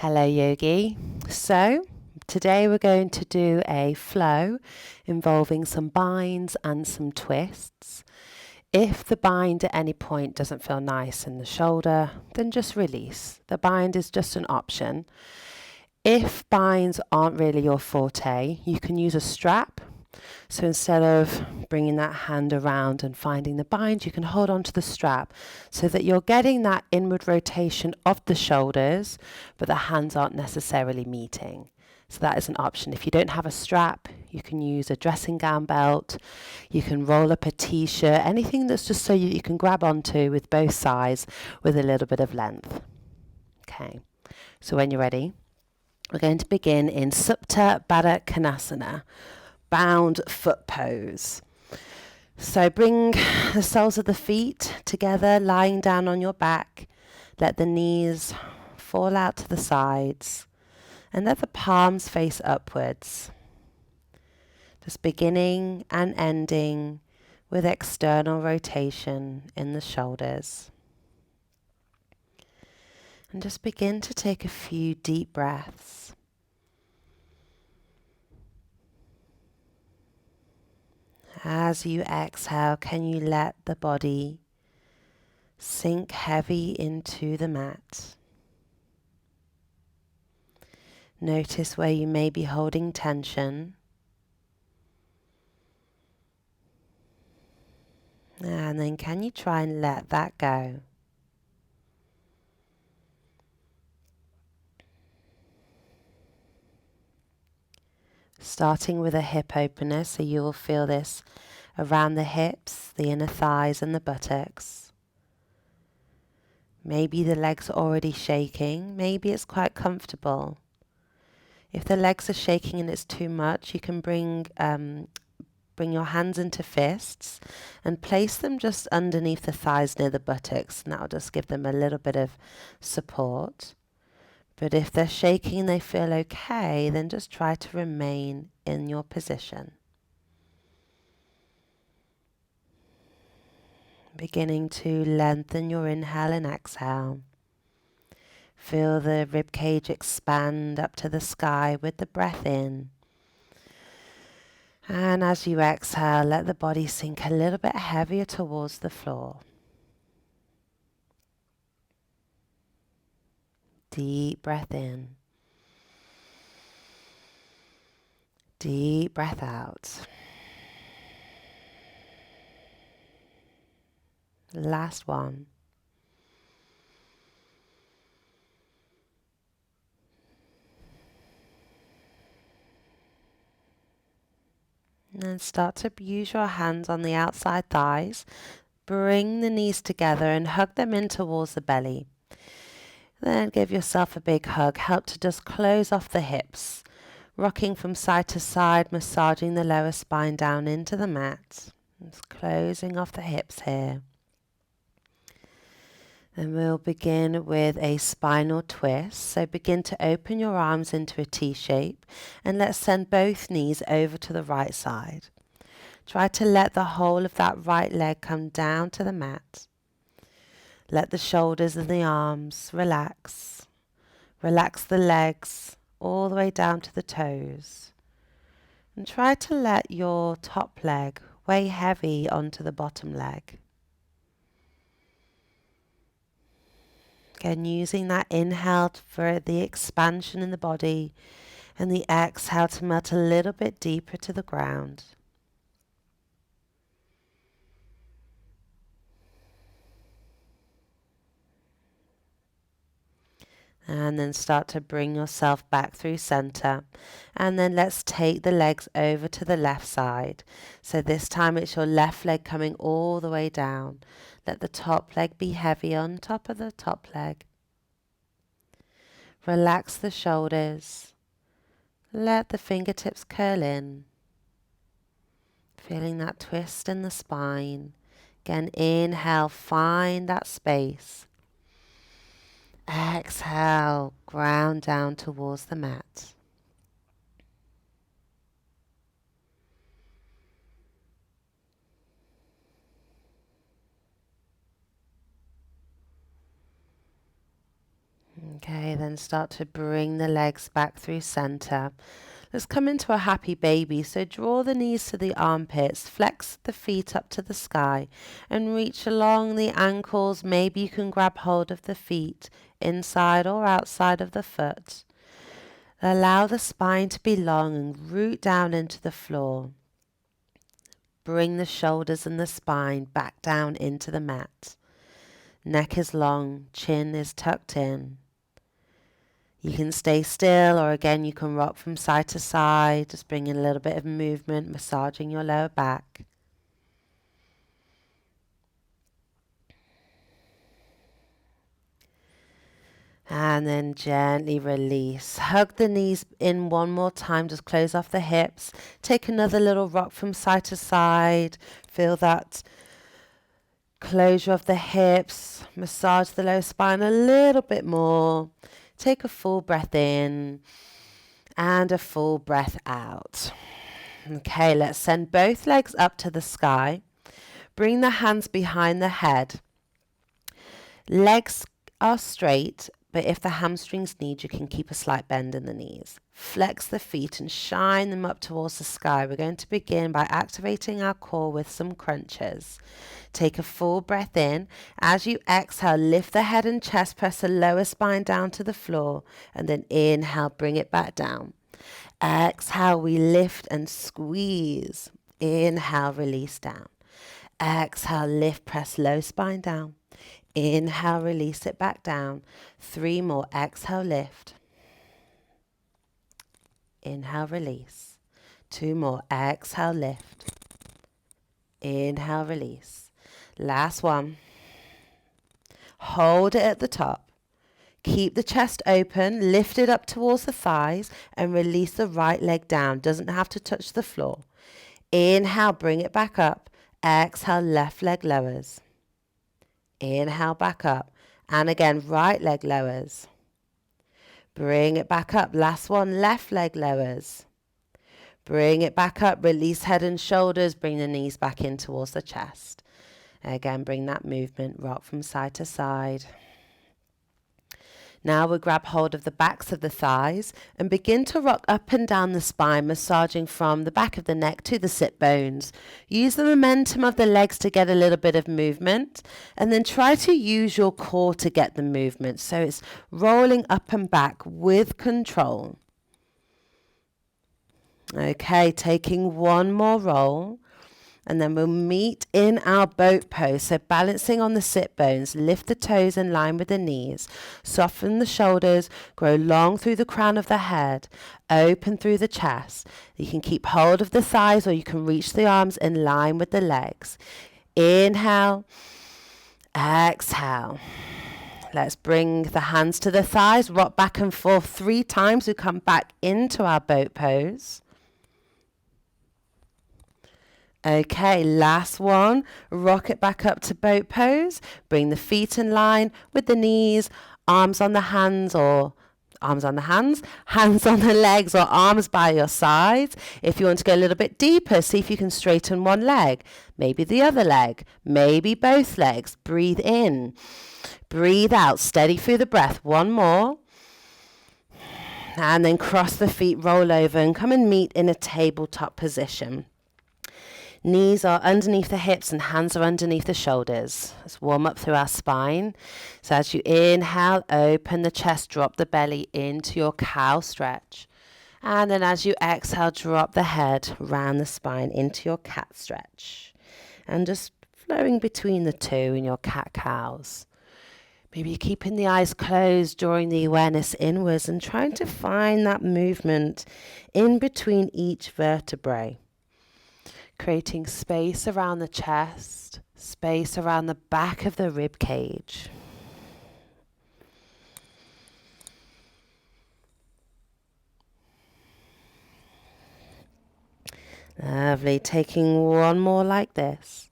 Hello, Yogi. So, today we're going to do a flow involving some binds and some twists. If the bind at any point doesn't feel nice in the shoulder, then just release. The bind is just an option. If binds aren't really your forte, you can use a strap. So instead of bringing that hand around and finding the bind, you can hold on to the strap so that you're getting that inward rotation of the shoulders, but the hands aren't necessarily meeting. So that is an option. If you don't have a strap, you can use a dressing gown belt. You can roll up a t-shirt, anything that's just so you can grab onto with both sides with a little bit of length. Okay, so when you're ready, we're going to begin in Supta Baddha Konasana, bound foot pose. So bring the soles of the feet together, lying down on your back. Let the knees fall out to the sides and let the palms face upwards. Just beginning and ending with external rotation in the shoulders. And just begin to take a few deep breaths. As you exhale, can you let the body sink heavy into the mat? Notice where you may be holding tension. And then can you try and let that go? Starting with a hip opener, so you will feel this around the hips, the inner thighs and the buttocks. Maybe the legs are already shaking, maybe it's quite comfortable. If the legs are shaking and it's too much, you can bring your hands into fists and place them just underneath the thighs near the buttocks, and that will just give them a little bit of support. But if they're shaking and they feel okay, then just try to remain in your position. Beginning to lengthen your inhale and exhale. Feel the rib cage expand up to the sky with the breath in. And as you exhale, let the body sink a little bit heavier towards the floor. Deep breath in. Deep breath out. Last one. And then start to use your hands on the outside thighs. Bring the knees together and hug them in towards the belly. Then give yourself a big hug. Help to just close off the hips. Rocking from side to side, massaging the lower spine down into the mat. Just closing off the hips here. Then we'll begin with a spinal twist. So begin to open your arms into a T shape and let's send both knees over to the right side. Try to let the whole of that right leg come down to the mat. Let the shoulders and the arms relax. Relax the legs all the way down to the toes. And try to let your top leg weigh heavy onto the bottom leg. Again, using that inhale for the expansion in the body and the exhale to melt a little bit deeper to the ground. And then start to bring yourself back through center. And then let's take the legs over to the left side. So this time it's your left leg coming all the way down. Let the top leg be heavy on top of the top leg. Relax the shoulders. Let the fingertips curl in. Feeling that twist in the spine. Again, inhale, find that space. Exhale, ground down towards the mat. Okay, then start to bring the legs back through center. Let's come into a happy baby. So draw the knees to the armpits, flex the feet up to the sky, and reach along the ankles. Maybe you can grab hold of the feet, inside or outside of the foot. Allow the spine to be long and root down into the floor. Bring the shoulders and the spine back down into the mat. Neck is long, chin is tucked in. You can stay still, or again you can rock from side to side, just bringing a little bit of movement, massaging your lower back. And then gently release. Hug the knees in one more time, just close off the hips. Take another little rock from side to side. Feel that closure of the hips. Massage the lower spine a little bit more. Take a full breath in and a full breath out. Okay, let's send both legs up to the sky. Bring the hands behind the head. Legs are straight, but if the hamstrings need, you can keep a slight bend in the knees. Flex the feet and shine them up towards the sky. We're going to begin by activating our core with some crunches. Take a full breath in. As you exhale, lift the head and chest, press the lower spine down to the floor, and then inhale, bring it back down. Exhale, we lift and squeeze. Inhale, release down. Exhale, lift, press low spine down. Inhale, release it back down. 3 more. Exhale, lift. Inhale, release. 2 more. Exhale, lift. Inhale, release. Last one. Hold it at the top. Keep the chest open, lift it up towards the thighs, and release the right leg down. Doesn't have to touch the floor. Inhale, bring it back up. Exhale, left leg lowers. Inhale, back up. And again, right leg lowers. Bring it back up. Last one, left leg lowers. Bring it back up. Release head and shoulders. Bring the knees back in towards the chest. Again, bring that movement, rock from side to side. Now we'll grab hold of the backs of the thighs and begin to rock up and down the spine, massaging from the back of the neck to the sit bones. Use the momentum of the legs to get a little bit of movement, and then try to use your core to get the movement. So it's rolling up and back with control. Okay, taking one more roll. And then we'll meet in our boat pose. So balancing on the sit bones, lift the toes in line with the knees, soften the shoulders, grow long through the crown of the head, open through the chest. You can keep hold of the thighs or you can reach the arms in line with the legs. Inhale, exhale. Let's bring the hands to the thighs, rock back and forth 3 times. We come back into our boat pose. Okay, last one. Rock it back up to boat pose. Bring the feet in line with the knees, arms on the hands or arms on the hands on the legs or arms by your sides. If you want to go a little bit deeper, see if you can straighten one leg, maybe the other leg, maybe both legs. Breathe in, breathe out, steady through the breath. One more. And then cross the feet, roll over and come and meet in a tabletop position. Knees are underneath the hips and hands are underneath the shoulders. Let's warm up through our spine. So as you inhale, open the chest, drop the belly into your cow stretch. And then as you exhale, drop the head round the spine into your cat stretch. And just flowing between the two in your cat-cows. Maybe keeping the eyes closed, drawing the awareness inwards and trying to find that movement in between each vertebrae. Creating space around the chest, space around the back of the rib cage. Lovely. Taking one more like this.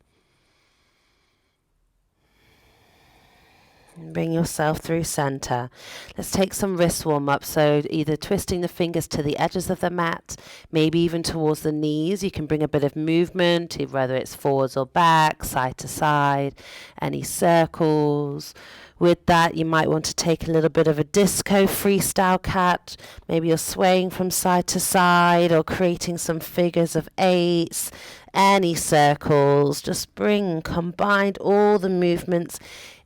Bring yourself through center. Let's take some wrist warm up. So either twisting the fingers to the edges of the mat, maybe even towards the knees. You can bring a bit of movement, whether it's forwards or back, side to side, any circles. With that, you might want to take a little bit of a disco freestyle cat. Maybe you're swaying from side to side or creating some figures of eights, any circles. Just combine all the movements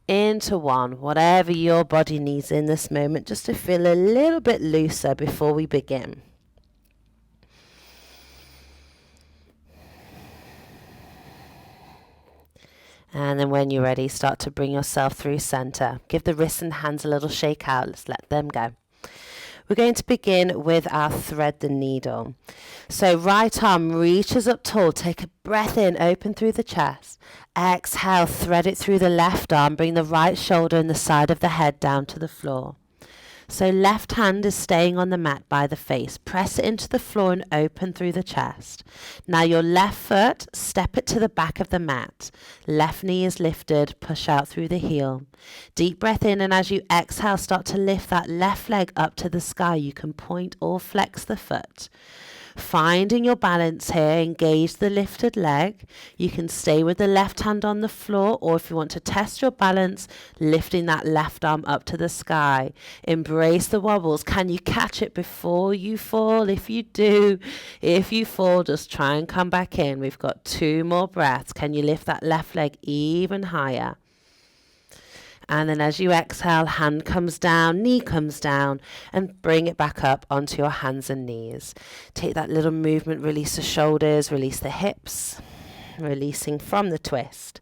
into one, whatever your body needs in this moment, just to feel a little bit looser before we begin. And then when you're ready, start to bring yourself through center. Give the wrists and hands a little shake out. Let's let them go. We're going to begin with our thread the needle. So right arm reaches up tall. Take a breath in, open through the chest. Exhale, thread it through the left arm. Bring the right shoulder and the side of the head down to the floor. So left hand is staying on the mat by the face. Press it into the floor and open through the chest. Now your left foot, step it to the back of the mat. Left knee is lifted, push out through the heel. Deep breath in, and as you exhale, start to lift that left leg up to the sky. You can point or flex the foot. Finding your balance here, engage the lifted leg. You can stay with the left hand on the floor, or if you want to test your balance, lifting that left arm up to the sky. Embrace the wobbles. Can you catch it before you fall? If you fall, just try and come back in. We've got 2 more breaths. Can you lift that left leg even higher? And then as you exhale, hand comes down, knee comes down, and bring it back up onto your hands and knees. Take that little movement, release the shoulders, release the hips, releasing from the twist.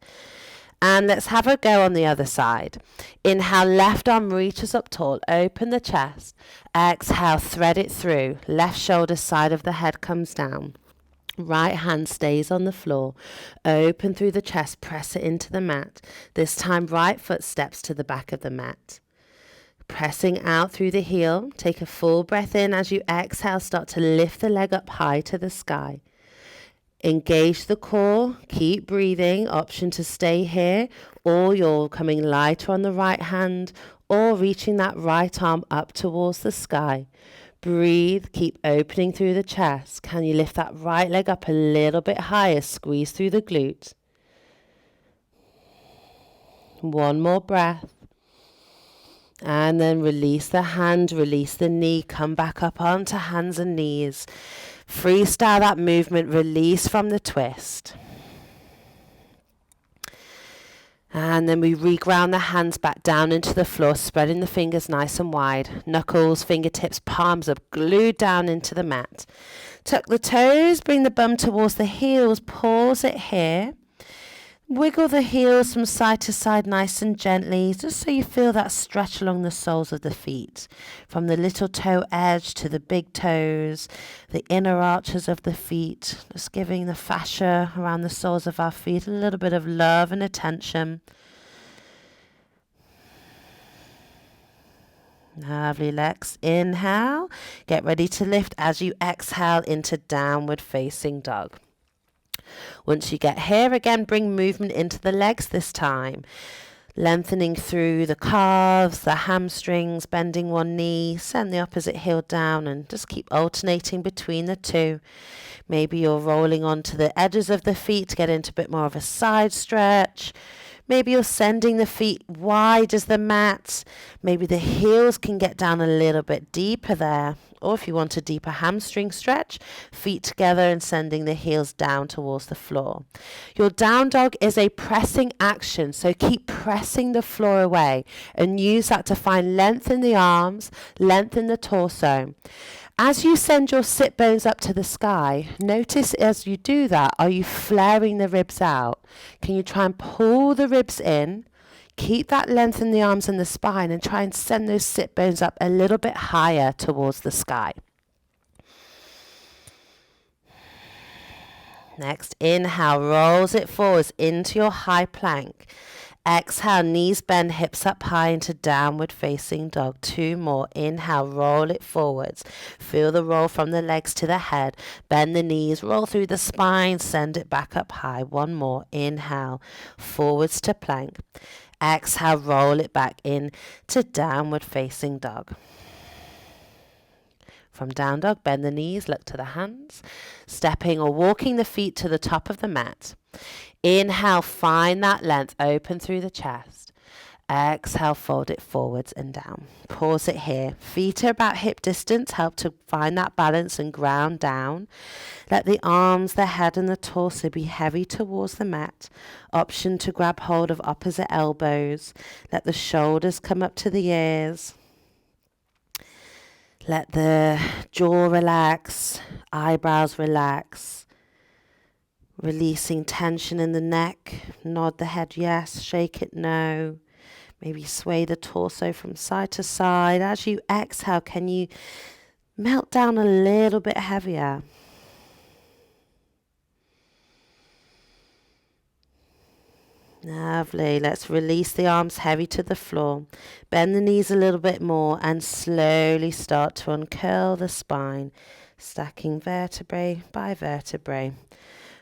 And let's have a go on the other side. Inhale, left arm reaches up tall, open the chest. Exhale, thread it through. Left shoulder, side of the head comes down. Right hand stays on the floor. Open through the chest, press it into the mat. This time, right foot steps to the back of the mat. Pressing out through the heel. Take a full breath in. As you exhale, start to lift the leg up high to the sky. Engage the core. Keep breathing. Option to stay here, or you're coming lighter on the right hand, or reaching that right arm up towards the sky. Breathe, keep opening through the chest. Can you lift that right leg up a little bit higher? Squeeze through the glutes. 1 more breath. And then release the hand, release the knee. Come back up onto hands and knees. Freestyle that movement, release from the twist. And then we reground the hands back down into the floor, spreading the fingers nice and wide. Knuckles, fingertips, palms are glued down into the mat. Tuck the toes, bring the bum towards the heels, pause it here. Wiggle the heels from side to side nice and gently, just so you feel that stretch along the soles of the feet. From the little toe edge to the big toes, the inner arches of the feet, just giving the fascia around the soles of our feet a little bit of love and attention. Lovely, Lex. Inhale. Get ready to lift as you exhale into downward facing dog. Once you get here, again, bring movement into the legs this time. Lengthening through the calves, the hamstrings, bending one knee, send the opposite heel down and just keep alternating between the two. Maybe you're rolling onto the edges of the feet to get into a bit more of a side stretch. Maybe you're sending the feet wide as the mat. Maybe the heels can get down a little bit deeper there. Or if you want a deeper hamstring stretch, feet together and sending the heels down towards the floor. Your down dog is a pressing action, so keep pressing the floor away and use that to find length in the arms, length in the torso. As you send your sit bones up to the sky, notice as you do that, are you flaring the ribs out? Can you try and pull the ribs in? Keep that length in the arms and the spine and try and send those sit bones up a little bit higher towards the sky. Next, inhale, rolls it forwards into your high plank. Exhale, knees bend, hips up high into downward facing dog. 2 more. Inhale, roll it forwards. Feel the roll from the legs to the head. Bend the knees, roll through the spine, send it back up high. 1 more. Inhale, forwards to plank. Exhale, roll it back in to downward facing dog. From down dog, bend the knees, look to the hands, stepping or walking the feet to the top of the mat. Inhale, find that length, open through the chest. Exhale, fold it forwards and down. Pause it here. Feet are about hip distance, help to find that balance and ground down. Let the arms, the head and the torso be heavy towards the mat. Option to grab hold of opposite elbows. Let the shoulders come up to the ears. Let the jaw relax, eyebrows relax. Releasing tension in the neck. Nod the head yes, shake it no. Maybe sway the torso from side to side. As you exhale, can you melt down a little bit heavier? Lovely. Let's release the arms heavy to the floor. Bend the knees a little bit more and slowly start to uncurl the spine, stacking vertebrae by vertebrae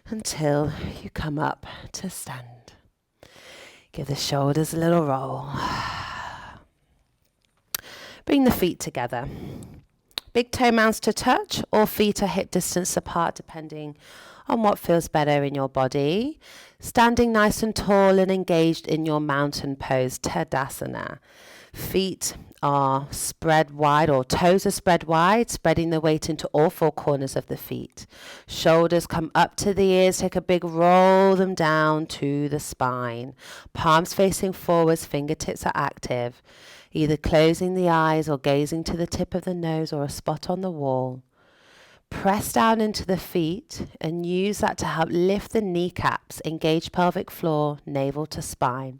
until you come up to stand. Give the shoulders a little roll. Bring the feet together. Big toe mounds to touch or feet are hip distance apart depending on what feels better in your body. Standing nice and tall and engaged in your mountain pose, Tadasana. Feet are spread wide or toes are spread wide, spreading the weight into all four corners of the feet. Shoulders come up to the ears, take a big roll them down to the spine. Palms facing forwards, fingertips are active, either closing the eyes or gazing to the tip of the nose or a spot on the wall. Press down into the feet and use that to help lift the kneecaps, engage pelvic floor, navel to spine.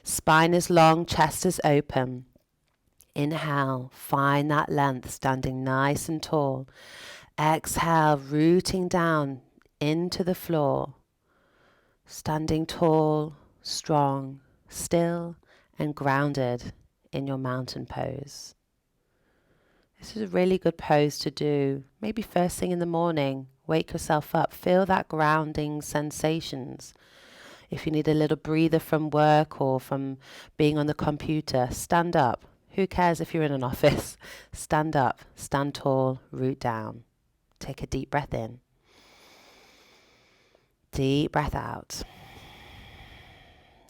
Spine is long, chest is open. Inhale, find that length, standing nice and tall. Exhale, rooting down into the floor. Standing tall, strong, still, and grounded in your mountain pose. This is a really good pose to do, maybe first thing in the morning. Wake yourself up, feel that grounding sensations. If you need a little breather from work or from being on the computer, stand up. Who cares if you're in an office? Stand up, stand tall, root down. Take a deep breath in. Deep breath out.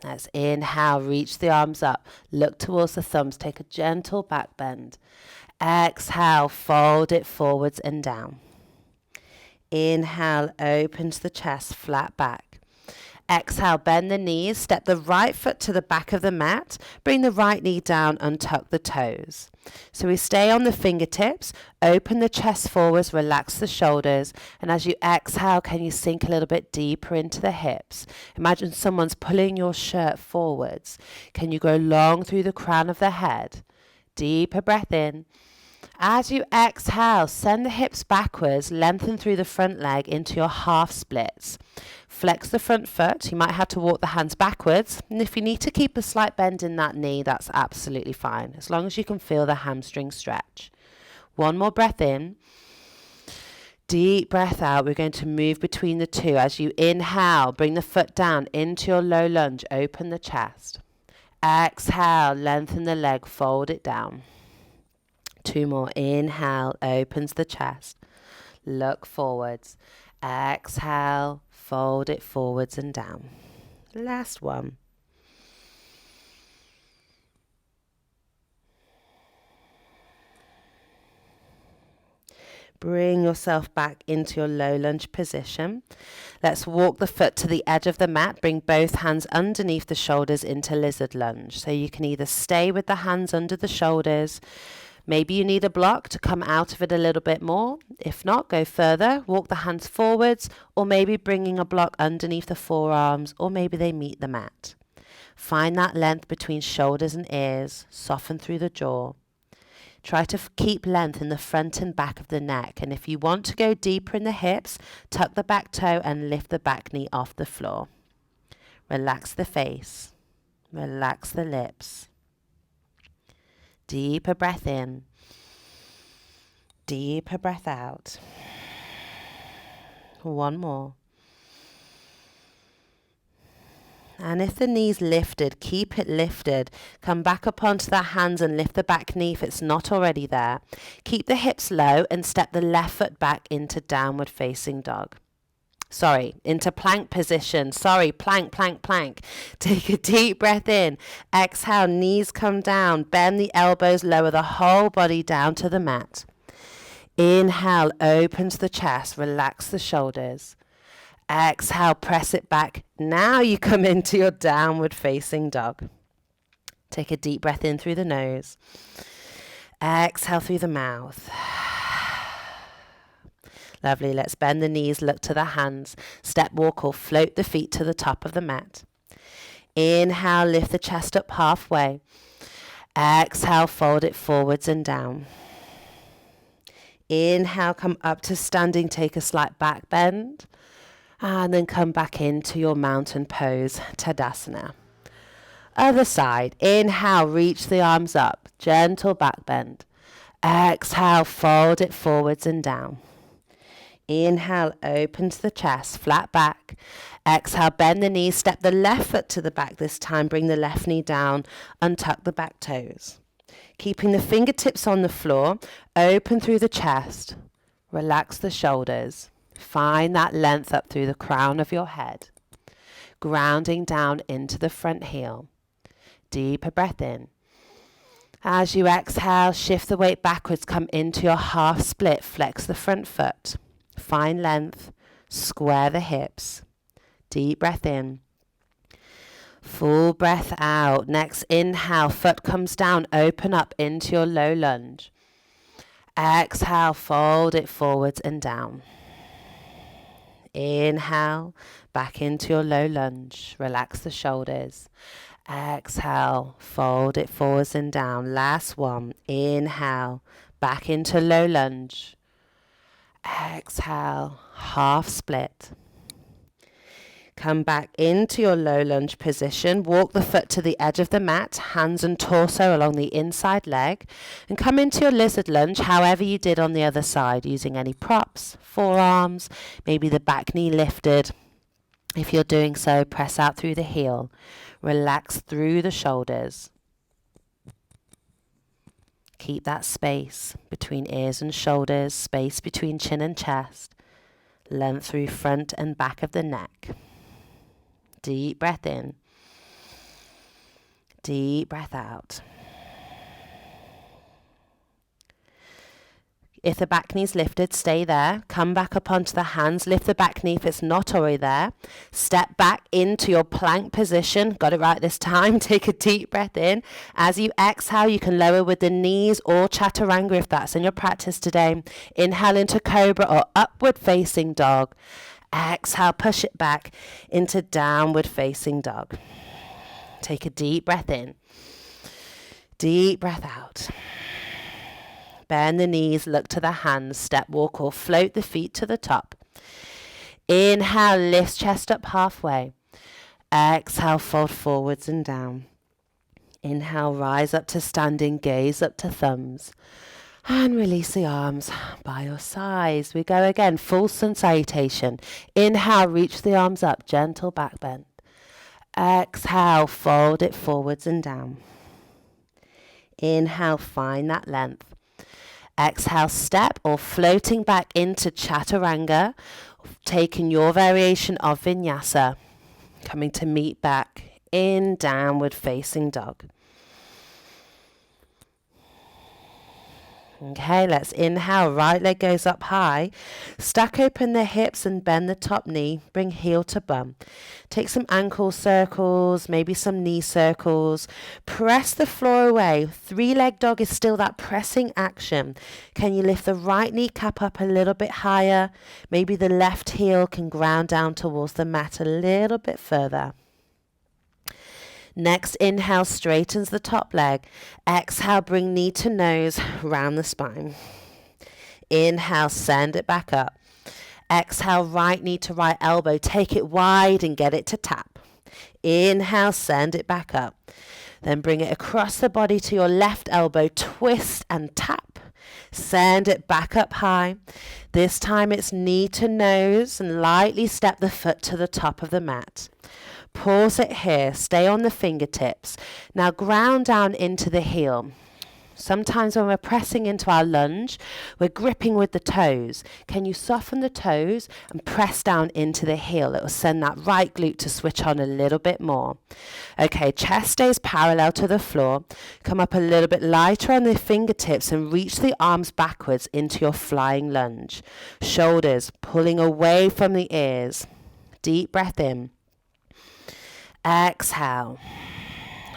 Let's inhale, reach the arms up, look towards the thumbs, take a gentle back bend. Exhale, fold it forwards and down. Inhale, open to the chest, flat back. Exhale, bend the knees, step the right foot to the back of the mat, bring the right knee down, untuck the toes. So we stay on the fingertips, open the chest forwards, relax the shoulders, and as you exhale, can you sink a little bit deeper into the hips? Imagine someone's pulling your shirt forwards. Can you go long through the crown of the head? Deeper breath in. As you exhale, send the hips backwards, lengthen through the front leg into your half splits. Flex the front foot. You might have to walk the hands backwards. And if you need to keep a slight bend in that knee, that's absolutely fine, as long as you can feel the hamstring stretch. One more breath in. Deep breath out. We're going to move between the two. As you inhale, bring the foot down into your low lunge. Open the chest. Exhale, lengthen the leg, fold it down. Two more. Inhale, opens the chest. Look forwards. Exhale, fold it forwards and down. Last one. Bring yourself back into your low lunge position. Let's walk the foot to the edge of the mat. Bring both hands underneath the shoulders into lizard lunge. So you can either stay with the hands under the shoulders. Maybe you need a block to come out of it a little bit more. If not, go further, walk the hands forwards, or maybe bringing a block underneath the forearms, or maybe they meet the mat. Find that length between shoulders and ears, soften through the jaw. Try to keep length in the front and back of the neck, and if you want to go deeper in the hips, tuck the back toe and lift the back knee off the floor. Relax the face, relax the lips. Deeper breath in, deeper breath out. One more. And if the knee's lifted, keep it lifted. Come back up onto the hands and lift the back knee if it's not already there. Keep the hips low and step the left foot back into downward facing dog. Into plank position. Plank, plank, plank. Take a deep breath in. Exhale, knees come down. Bend the elbows, lower the whole body down to the mat. Inhale, opens the chest, relax the shoulders. Exhale, press it back. Now you come into your downward facing dog. Take a deep breath in through the nose. Exhale through the mouth. Lovely. Let's bend the knees, look to the hands. Step, walk, or float the feet to the top of the mat. Inhale, lift the chest up halfway. Exhale, fold it forwards and down. Inhale, come up to standing, take a slight back bend. And then come back into your mountain pose, Tadasana. Other side. Inhale, reach the arms up. Gentle back bend. Exhale, fold it forwards and down. Inhale, open to the chest, flat back. Exhale, bend the knees, step the left foot to the back this time. Bring the left knee down, untuck the back toes. Keeping the fingertips on the floor, open through the chest. Relax the shoulders. Find that length up through the crown of your head. Grounding down into the front heel. Deeper breath in. As you exhale, shift the weight backwards, come into your half split, flex the front foot. Find length, square the hips. Deep breath in. Full breath out. Next inhale, foot comes down, open up into your low lunge. Exhale, fold it forwards and down. Inhale, back into your low lunge. Relax the shoulders. Exhale, fold it forwards and down. Last one. Inhale, back into low lunge. Exhale, half split. Come back into your low lunge position. Walk the foot to the edge of the mat, hands and torso along the inside leg. And come into your lizard lunge, however you did on the other side, using any props, forearms, maybe the back knee lifted. If you're doing so, press out through the heel. Relax through the shoulders. Keep that space between ears and shoulders, space between chin and chest, length through front and back of the neck. Deep breath in. Deep breath out. If the back knee's lifted, stay there. Come back up onto the hands. Lift the back knee if it's not already there. Step back into your plank position. Got it right this time. Take a deep breath in. As you exhale, you can lower with the knees or chaturanga if that's in your practice today. Inhale into cobra or upward facing dog. Exhale, push it back into downward facing dog. Take a deep breath in. Deep breath out. Bend the knees, look to the hands, step, walk, or float the feet to the top. Inhale, lift chest up halfway. Exhale, fold forwards and down. Inhale, rise up to standing, gaze up to thumbs. And release the arms by your sides. We go again, full sun salutation. Inhale, reach the arms up, gentle back bend. Exhale, fold it forwards and down. Inhale, find that length. Exhale, step or floating back into chaturanga, taking your variation of vinyasa, coming to meet back in downward facing dog. Okay, let's inhale, right leg goes up high. Stack open the hips and bend the top knee. Bring heel to bum. Take some ankle circles, maybe some knee circles. Press the floor away. 3-leg dog is still that pressing action. Can you lift the right kneecap up a little bit higher? Maybe the left heel can ground down towards the mat a little bit further. Next, inhale, straightens the top leg. Exhale, bring knee to nose, round the spine. Inhale, send it back up. Exhale, right knee to right elbow. Take it wide and get it to tap. Inhale, send it back up. Then bring it across the body to your left elbow. Twist and tap. Send it back up high. This time it's knee to nose and lightly step the foot to the top of the mat. Pause it here. Stay on the fingertips. Now ground down into the heel. Sometimes when we're pressing into our lunge, we're gripping with the toes. Can you soften the toes and press down into the heel? It will send that right glute to switch on a little bit more. Okay, chest stays parallel to the floor. Come up a little bit lighter on the fingertips and reach the arms backwards into your flying lunge. Shoulders pulling away from the ears. Deep breath in. Exhale.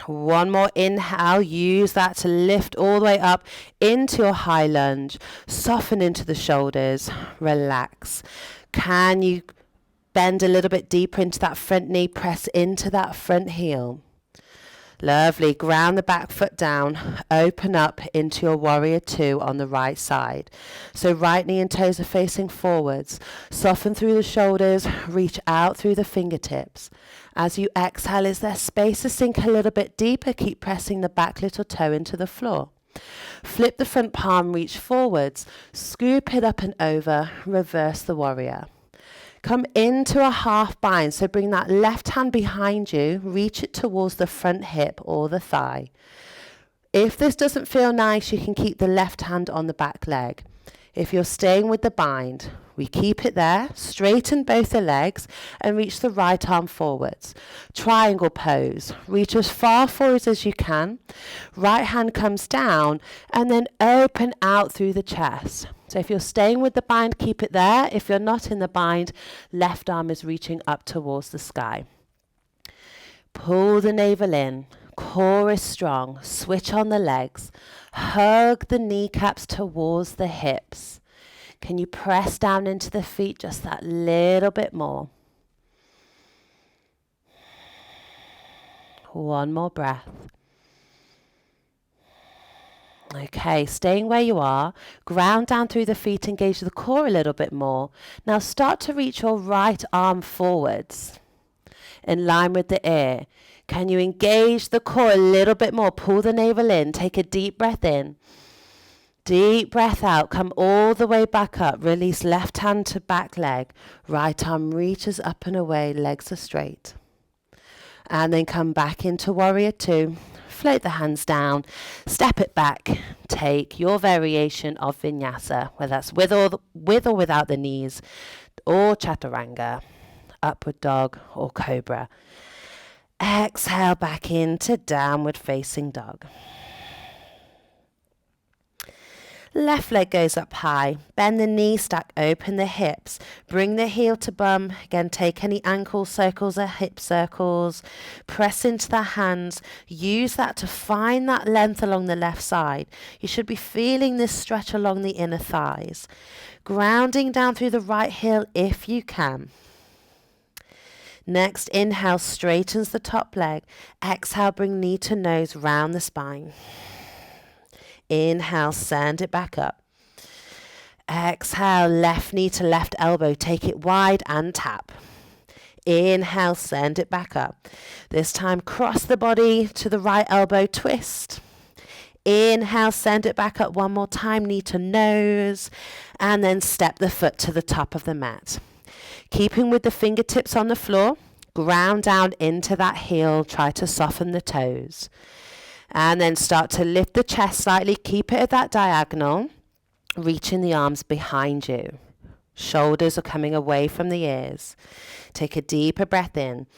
One more inhale, use that to lift all the way up into your high lunge. Soften into the shoulders, relax. Can you bend a little bit deeper into that front knee, press into that front heel. Lovely, ground the back foot down, open up into your warrior two on the right side. So right knee and toes are facing forwards. Soften through the shoulders, reach out through the fingertips. As you exhale, is there space to sink a little bit deeper? Keep pressing the back little toe into the floor. Flip the front palm, reach forwards, scoop it up and over, reverse the warrior. Come into a half bind, so bring that left hand behind you, reach it towards the front hip or the thigh. If this doesn't feel nice, you can keep the left hand on the back leg. If you're staying with the bind, we keep it there, straighten both the legs and reach the right arm forwards. Triangle pose, reach as far forwards as you can. Right hand comes down and then open out through the chest. So if you're staying with the bind, keep it there. If you're not in the bind, left arm is reaching up towards the sky. Pull the navel in, core is strong, switch on the legs, hug the kneecaps towards the hips. Can you press down into the feet just that little bit more? One more breath. Okay, staying where you are, ground down through the feet, engage the core a little bit more. Now start to reach your right arm forwards in line with the ear. Can you engage the core a little bit more? Pull the navel in, take a deep breath in. Deep breath out, come all the way back up, release left hand to back leg. Right arm reaches up and away, legs are straight. And then come back into warrior two. Float the hands down, step it back, take your variation of Vinyasa, whether that's with or without the knees, or Chaturanga, upward dog or cobra. Exhale back into downward facing dog. Left leg goes up high, bend the knee, stack open the hips, bring the heel to bum, again take any ankle circles or hip circles, press into the hands, use that to find that length along the left side. You should be feeling this stretch along the inner thighs, grounding down through the right heel if you can. Next, inhale, straightens the top leg, exhale, bring knee to nose, round the spine. Inhale, send it back up. Exhale, left knee to left elbow. Take it wide and tap. Inhale, send it back up. This time, cross the body to the right elbow, twist. Inhale, send it back up one more time, knee to nose. And then step the foot to the top of the mat. Keeping with the fingertips on the floor, ground down into that heel. Try to soften the toes. And then start to lift the chest slightly. Keep it at that diagonal. Reaching the arms behind you. Shoulders are coming away from the ears. Take a deeper breath in.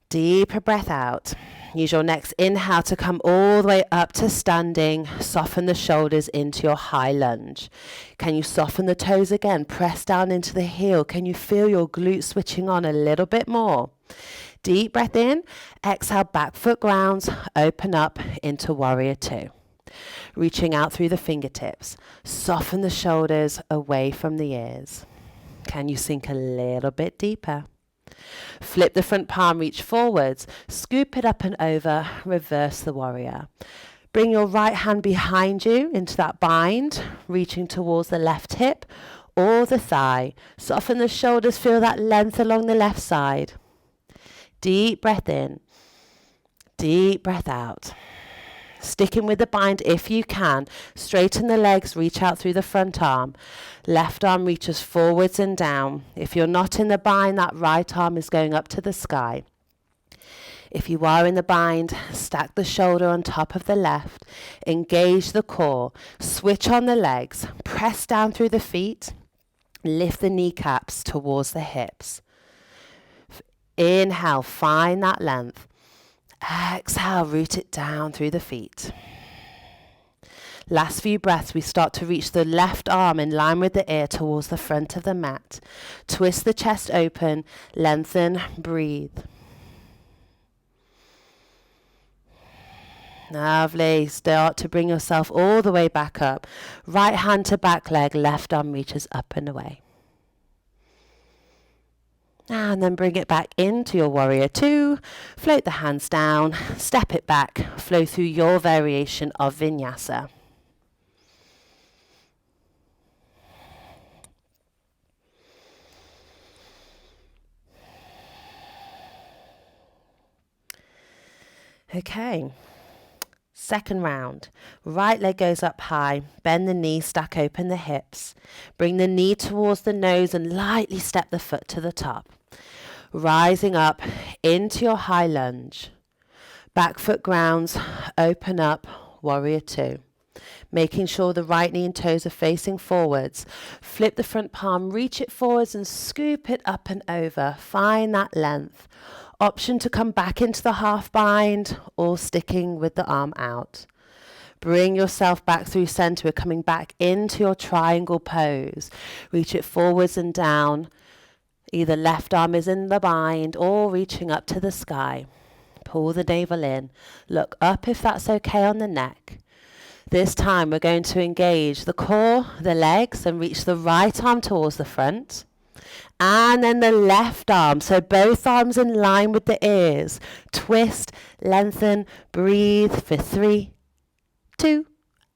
Deeper breath out. Use your next inhale to come all the way up to standing. Soften the shoulders into your high lunge. Can you soften the toes again? Press down into the heel. Can you feel your glutes switching on a little bit more? Deep breath in, exhale, back foot grounds, open up into warrior two. Reaching out through the fingertips, soften the shoulders away from the ears. Can you sink a little bit deeper? Flip the front palm, reach forwards, scoop it up and over, reverse the warrior. Bring your right hand behind you into that bind, reaching towards the left hip or the thigh. Soften the shoulders, feel that length along the left side. Deep breath in, deep breath out. Sticking with the bind if you can. Straighten the legs, reach out through the front arm. Left arm reaches forwards and down. If you're not in the bind, that right arm is going up to the sky. If you are in the bind, stack the shoulder on top of the left, engage the core, switch on the legs, press down through the feet, lift the kneecaps towards the hips. Inhale, find that length. Exhale, root it down through the feet. Last few breaths, we start to reach the left arm in line with the ear towards the front of the mat. Twist the chest open, lengthen, breathe. Lovely. Start to bring yourself all the way back up. Right hand to back leg, left arm reaches up and away. And then bring it back into your warrior two. Float the hands down, step it back, flow through your variation of Vinyasa. Okay. Second round, right leg goes up high, bend the knee, stack open the hips. Bring the knee towards the nose and lightly step the foot to the top. Rising up into your high lunge. Back foot grounds, open up, warrior two. Making sure the right knee and toes are facing forwards. Flip the front palm, reach it forwards and scoop it up and over. Find that length. Option to come back into the half bind or sticking with the arm out. Bring yourself back through center. We're coming back into your triangle pose. Reach it forwards and down. Either left arm is in the bind or reaching up to the sky. Pull the navel in. Look up if that's okay on the neck. This time we're going to engage the core, the legs, and reach the right arm towards the front. And then the left arm, so both arms in line with the ears. Twist, lengthen, breathe for 3, 2,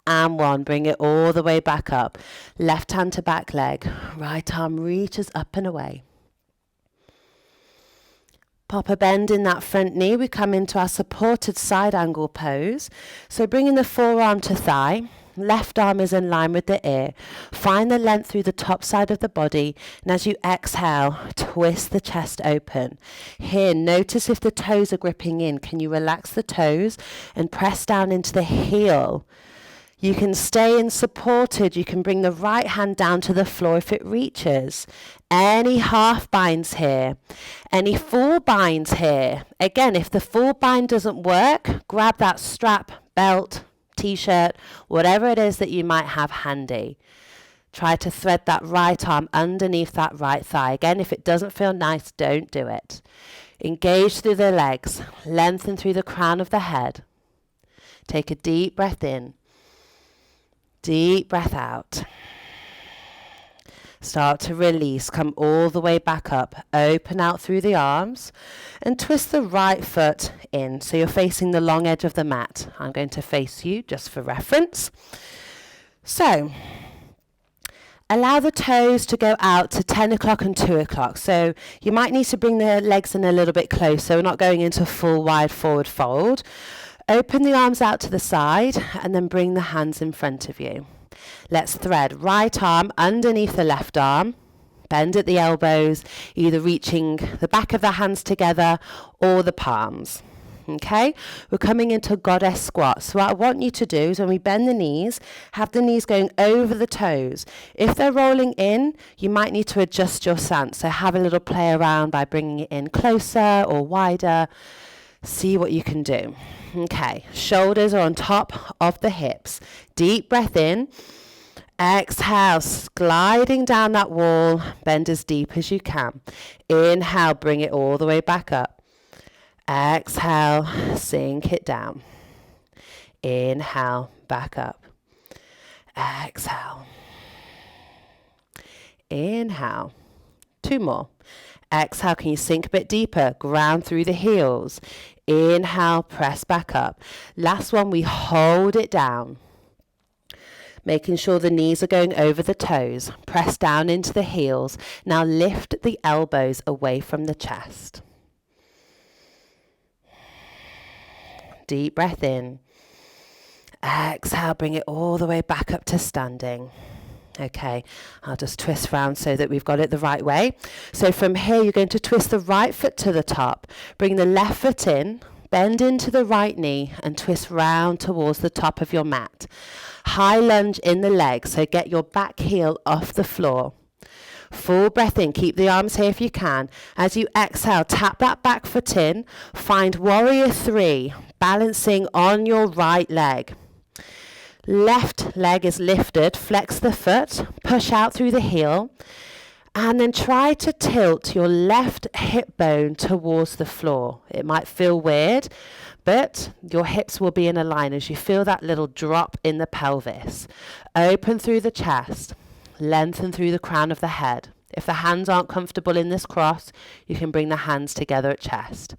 and 1. Bring it all the way back up. Left hand to back leg. Right arm reaches up and away. Pop a bend in that front knee. We come into our supported side angle pose. So bringing the forearm to thigh. Left arm is in line with the ear. Find the length through the top side of the body. And as you exhale, twist the chest open. Here, notice if the toes are gripping in. Can you relax the toes and press down into the heel? You can stay in supported. You can bring the right hand down to the floor if it reaches. Any half binds here. Any full binds here. Again, if the full bind doesn't work, grab that strap, belt, t-shirt, whatever it is that you might have handy. Try to thread that right arm underneath that right thigh. Again, if it doesn't feel nice, don't do it. Engage through the legs. Lengthen through the crown of the head. Take a deep breath in. Deep breath out. Start to release. Come all the way back up. Open out through the arms and twist the right foot in. So you're facing the long edge of the mat. I'm going to face you just for reference. So allow the toes to go out to 10 o'clock and 2 o'clock. So you might need to bring the legs in a little bit closer. We're not going into full wide forward fold. Open the arms out to the side and then bring the hands in front of you. Let's thread right arm underneath the left arm. Bend at the elbows, either reaching the back of the hands together or the palms. Okay, we're coming into goddess squat. So what I want you to do is when we bend the knees, have the knees going over the toes. If they're rolling in, you might need to adjust your stance. So have a little play around by bringing it in closer or wider. See what you can do. Okay, shoulders are on top of the hips. Deep breath in. Exhale, gliding down that wall. Bend as deep as you can. Inhale, bring it all the way back up. Exhale, sink it down. Inhale, back up. Exhale. Inhale. 2 more. Exhale, can you sink a bit deeper? Ground through the heels. Inhale, press back up. Last one, we hold it down. Making sure the knees are going over the toes. Press down into the heels. Now lift the elbows away from the chest. Deep breath in. Exhale, bring it all the way back up to standing. Okay, I'll just twist round so that we've got it the right way. So from here, you're going to twist the right foot to the top, bring the left foot in, bend into the right knee and twist round towards the top of your mat. High lunge in the leg, so get your back heel off the floor. Full breath in, keep the arms here if you can. As you exhale, tap that back foot in, find warrior 3, balancing on your right leg. Left leg is lifted, flex the foot, push out through the heel, and then try to tilt your left hip bone towards the floor. It might feel weird, but your hips will be in a line as you feel that little drop in the pelvis. Open through the chest, lengthen through the crown of the head. If the hands aren't comfortable in this cross, you can bring the hands together at chest.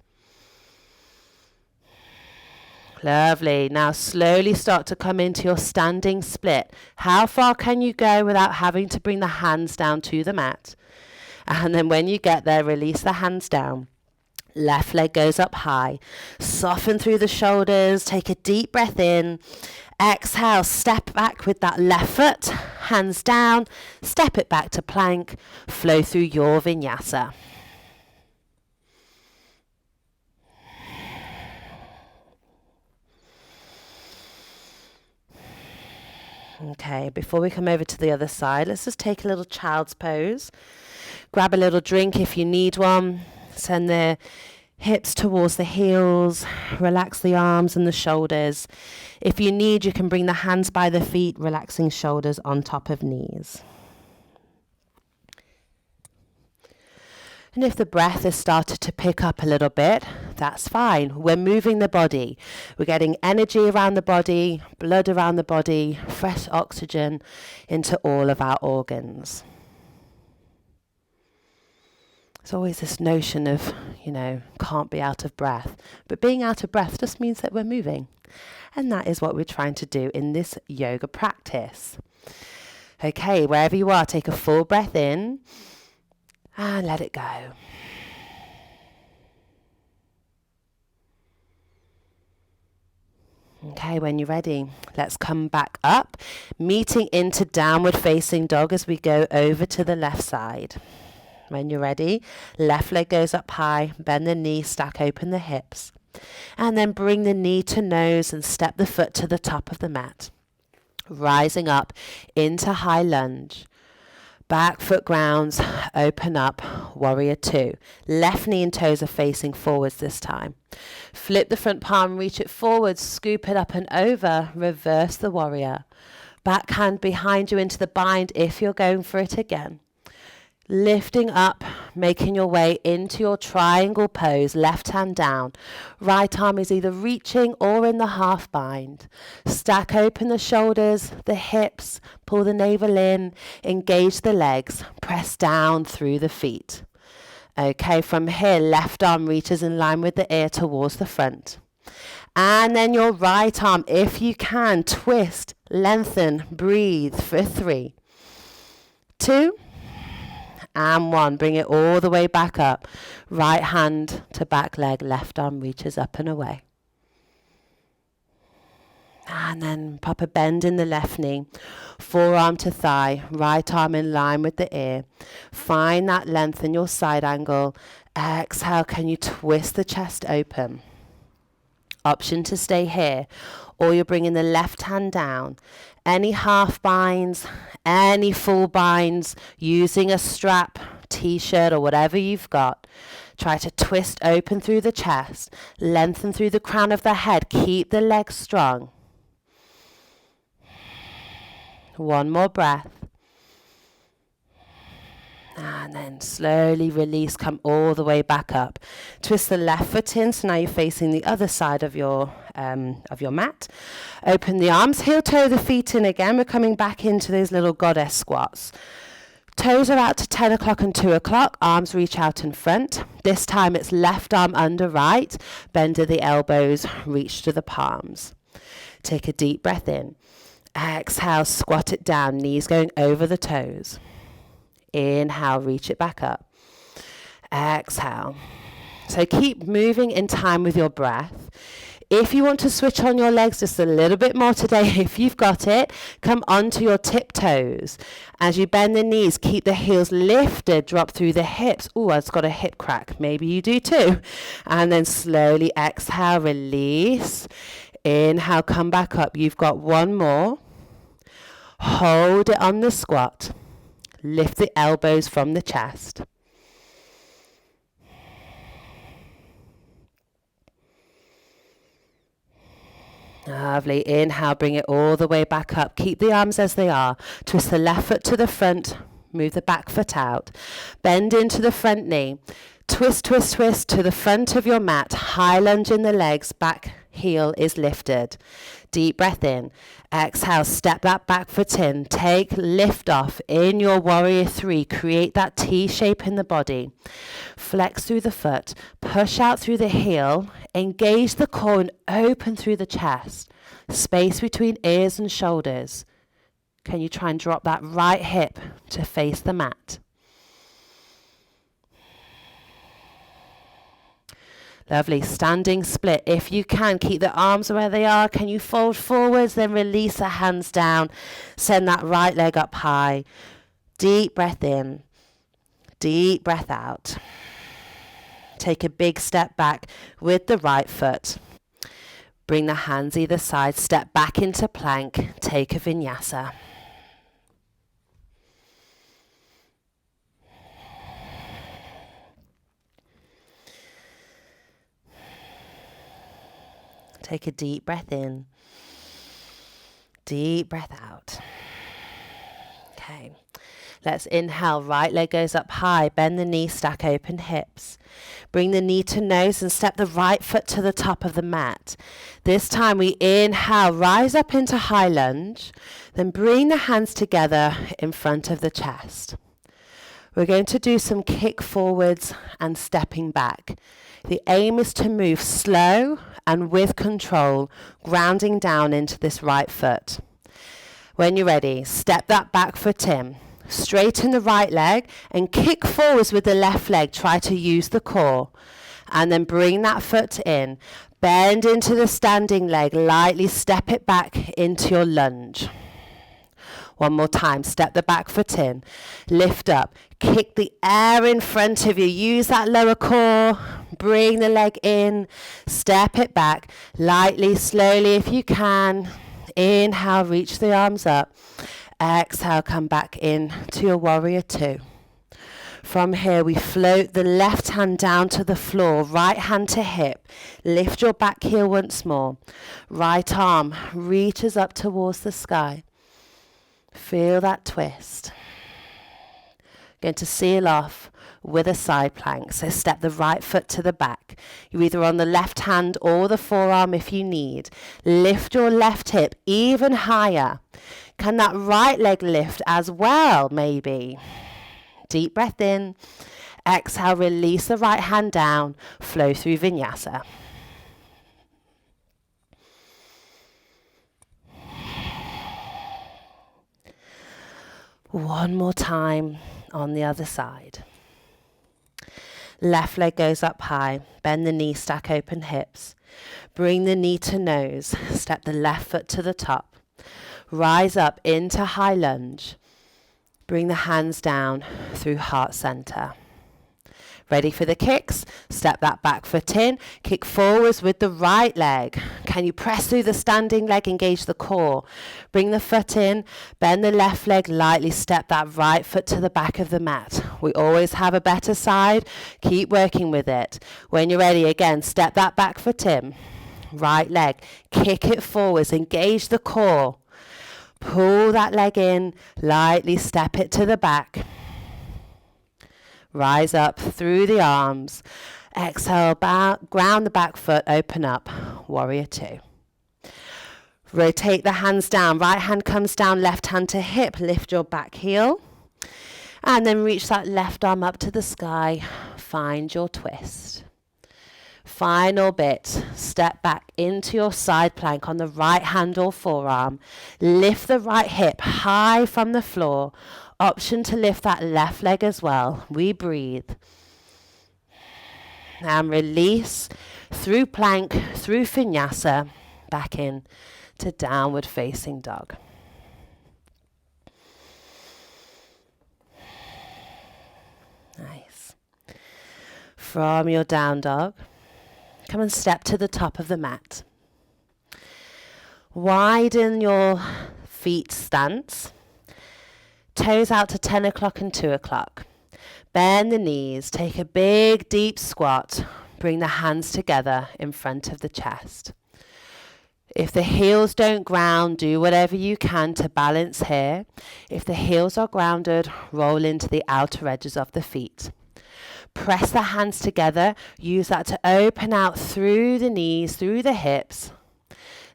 Lovely. Now slowly start to come into your standing split. How far can you go without having to bring the hands down to the mat? And then when you get there, release the hands down. Left leg goes up high. Soften through the shoulders. Take a deep breath in. Exhale, step back with that left foot. Hands down. Step it back to plank. Flow through your vinyasa. Okay, before we come over to the other side, let's just take a little child's pose. Grab a little drink if you need one. Send the hips towards the heels. Relax the arms and the shoulders. If you need, you can bring the hands by the feet, relaxing shoulders on top of knees. And if the breath has started to pick up a little bit, that's fine. We're moving the body. We're getting energy around the body, blood around the body, fresh oxygen into all of our organs. There's always this notion of, can't be out of breath. But being out of breath just means that we're moving. And that is what we're trying to do in this yoga practice. Okay, wherever you are, take a full breath in. And let it go. Okay, when you're ready, let's come back up, meeting into downward facing dog as we go over to the left side. When you're ready, left leg goes up high, bend the knee, stack open the hips. And then bring the knee to nose and step the foot to the top of the mat. Rising up into high lunge. Back foot grounds, open up, warrior 2. Left knee and toes are facing forwards this time. Flip the front palm, reach it forwards, scoop it up and over, reverse the warrior. Back hand behind you into the bind if you're going for it again. Lifting up, making your way into your triangle pose, left hand down. Right arm is either reaching or in the half bind. Stack open the shoulders, the hips, pull the navel in, engage the legs, press down through the feet. Okay, from here, left arm reaches in line with the ear towards the front. And then your right arm, if you can, twist, lengthen, breathe for 3, 2, and 1. Bring it all the way back up. Right hand to back leg, left arm reaches up and away. And then pop a bend in the left knee, forearm to thigh, right arm in line with the ear. Find that length in your side angle. Exhale, can you twist the chest open? Option to stay here, or you're bringing the left hand down. Any half binds, any full binds, using a strap, t-shirt or whatever you've got. Try to twist open through the chest, lengthen through the crown of the head, keep the legs strong. One more breath. And then slowly release, come all the way back up. Twist the left foot in, so now you're facing the other side of your mat. Open the arms, heel toe the feet in again. We're coming back into those little goddess squats. Toes are out to 10 o'clock and 2 o'clock. Arms reach out in front. This time it's left arm under right. Bend to the elbows, reach to the palms. Take a deep breath in. Exhale, squat it down, knees going over the toes. Inhale, reach it back up. Exhale. So keep moving in time with your breath. If you want to switch on your legs just a little bit more today, if you've got it, come onto your tiptoes. As you bend the knees, keep the heels lifted, drop through the hips. Oh, I've got a hip crack. Maybe you do too. And then slowly exhale, release. Inhale, come back up. You've got one more. Hold it on the squat. Lift the elbows from the chest. Lovely. Inhale, bring it all the way back up. Keep the arms as they are. Twist the left foot to the front. Move the back foot out. Bend into the front knee. Twist, twist, twist to the front of your mat. High lunge in the legs. Back heel is lifted. Deep breath in. Exhale, step that back foot in. Take lift off in your warrior three. Create that T shape in the body. Flex through the foot. Push out through the heel. Engage the core and open through the chest. Space between ears and shoulders. Can you try and drop that right hip to face the mat? Lovely. Standing split. If you can, keep the arms where they are. Can you fold forwards, then release the hands down. Send that right leg up high. Deep breath in. Deep breath out. Take a big step back with the right foot. Bring the hands either side. Step back into plank. Take a vinyasa. Take a deep breath in. Deep breath out. Okay. Let's inhale. Right leg goes up high. Bend the knee, stack open hips. Bring the knee to nose and step the right foot to the top of the mat. This time we inhale, rise up into high lunge. Then bring the hands together in front of the chest. We're going to do some kick forwards and stepping back. The aim is to move slow and with control, grounding down into this right foot. When you're ready, step that back foot in. Straighten the right leg and kick forwards with the left leg. Try to use the core. And then bring that foot in. Bend into the standing leg. Lightly step it back into your lunge. One more time. Step the back foot in. Lift up. Kick the air in front of you. Use that lower core. Bring the leg in. Step it back. Lightly, slowly if you can. Inhale, reach the arms up. Exhale, come back in to your warrior two. From here, we float the left hand down to the floor, right hand to hip. Lift your back heel once more. Right arm reaches up towards the sky. Feel that twist. Going to seal off with a side plank. So step the right foot to the back. You're either on the left hand or the forearm if you need. Lift your left hip even higher. Can that right leg lift as well, maybe? Deep breath in. Exhale, release the right hand down. Flow through vinyasa. One more time on the other side. Left leg goes up high. Bend the knee, stack open hips. Bring the knee to nose. Step the left foot to the top. Rise up into high lunge. Bring the hands down through heart center. Ready for the kicks? Step that back foot in. Kick forwards with the right leg. Can you press through the standing leg? Engage the core. Bring the foot in. Bend the left leg. Lightly step that right foot to the back of the mat. We always have a better side. Keep working with it. When you're ready, again, step that back foot in. Right leg. Kick it forwards. Engage the core. Pull that leg in. Lightly step it to the back. Rise up through the arms. Exhale, ground the back foot, open up. Warrior two. Rotate the hands down. Right hand comes down, left hand to hip. Lift your back heel. And then reach that left arm up to the sky. Find your twist. Final bit. Step back into your side plank on the right hand or forearm. Lift the right hip high from the floor. Option to lift that left leg as well. We breathe. And release. through plank, through Vinyasa, back in to downward facing dog. Nice. From your down dog, come and step to the top of the mat. Widen your feet stance. Toes out to 10 o'clock and 2 o'clock. Bend the knees, take a big deep squat. Bring the hands together in front of the chest. If the heels don't ground, do whatever you can to balance here. If the heels are grounded, roll into the outer edges of the feet. Press the hands together. Use that to open out through the knees, through the hips.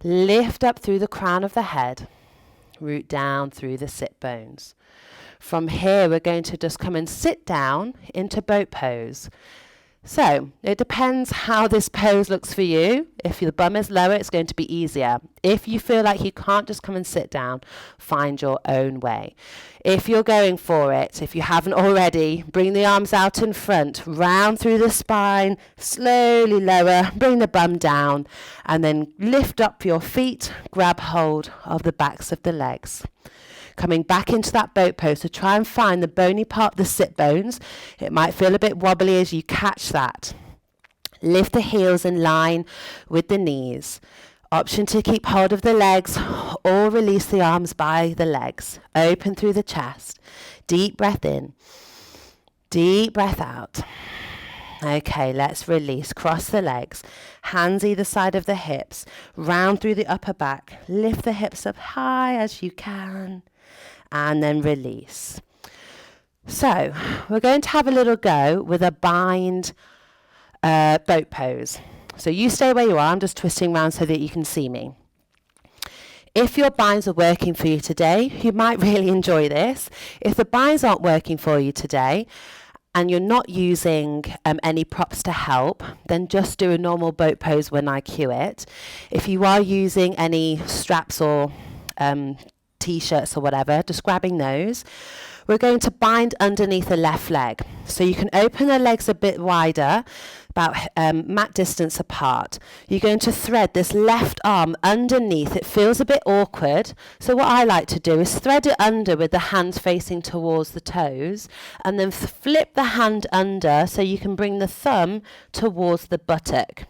Lift up through the crown of the head. Root down through the sit bones. From here, we're going to just come and sit down into boat pose. So it depends how this pose looks for you. If your bum is lower, it's going to be easier. If you feel like you can't just come and sit down, find your own way. If you're going for it, if you haven't already, bring the arms out in front, round through the spine, slowly lower, bring the bum down, and then lift up your feet, grab hold of the backs of the legs. Coming back into that boat pose, so try and find the bony part of the sit bones. It might feel a bit wobbly as you catch that. Lift the heels in line with the knees. Option to keep hold of the legs or release the arms by the legs. Open through the chest. Deep breath in. Deep breath out. Okay, let's release. Cross the legs. Hands either side of the hips. Round through the upper back. Lift the hips up high as you can. And then release. So we're going to have a little go with a bind boat pose. So you stay where you are. I'm just twisting around so that you can see me. If your binds are working for you today, you might really enjoy this. If the binds aren't working for you today and you're not using any props to help, then just do a normal boat pose when I cue it. If you are using any straps or t-shirts or whatever, just grabbing those. We're going to bind underneath the left leg. So you can open the legs a bit wider, about mat distance apart. You're going to thread this left arm underneath. It feels a bit awkward. So what I like to do is thread it under with the hands facing towards the toes and then flip the hand under so you can bring the thumb towards the buttock.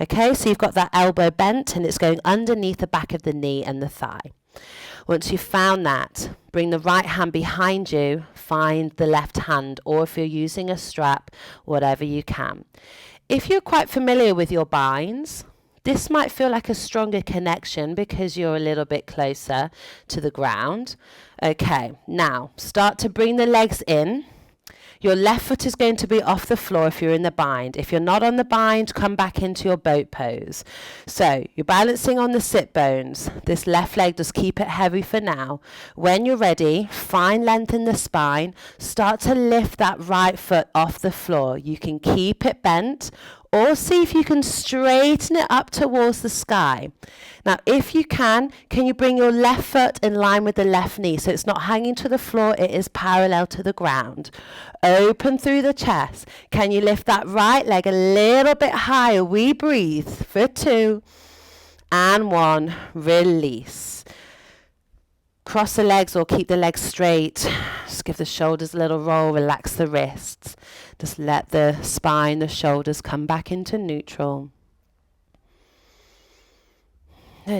Okay, so you've got that elbow bent and it's going underneath the back of the knee and the thigh. Once you've found that, bring the right hand behind you, find the left hand, or if you're using a strap, whatever you can. If you're quite familiar with your binds, this might feel like a stronger connection because you're a little bit closer to the ground. Okay, now start to bring the legs in. Your left foot is going to be off the floor if you're in the bind. If you're not on the bind, come back into your boat pose. So you're balancing on the sit bones. This left leg, just keep it heavy for now. When you're ready, find length in the spine. Start to lift that right foot off the floor. You can keep it bent or see if you can straighten it up towards the sky. Now, if you can you bring your left foot in line with the left knee so it's not hanging to the floor, it is parallel to the ground. Open through the chest. Can you lift that right leg a little bit higher? We breathe for 2 and 1. Release. Cross the legs or keep the legs straight. Just give the shoulders a little roll, relax the wrists. Just let the spine, the shoulders come back into neutral.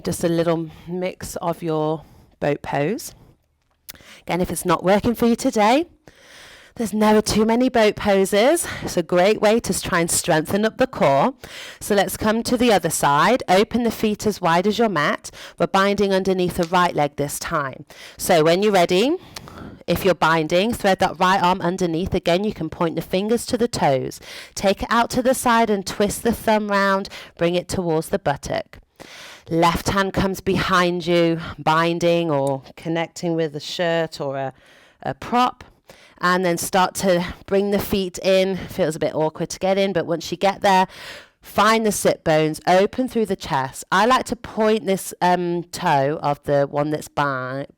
Just a little mix of your boat pose. Again, if it's not working for you today, there's never too many boat poses. It's a great way to try and strengthen up the core. So let's come to the other side. Open the feet as wide as your mat. We're binding underneath the right leg this time. So when you're ready, if you're binding, thread that right arm underneath. Again, you can point the fingers to the toes. Take it out to the side and twist the thumb round. Bring it towards the buttock. Left hand comes behind you, binding or connecting with a shirt or a prop. And then start to bring the feet in. Feels a bit awkward to get in, but once you get there, find the sit bones, open through the chest. I like to point this toe of the one that's bound,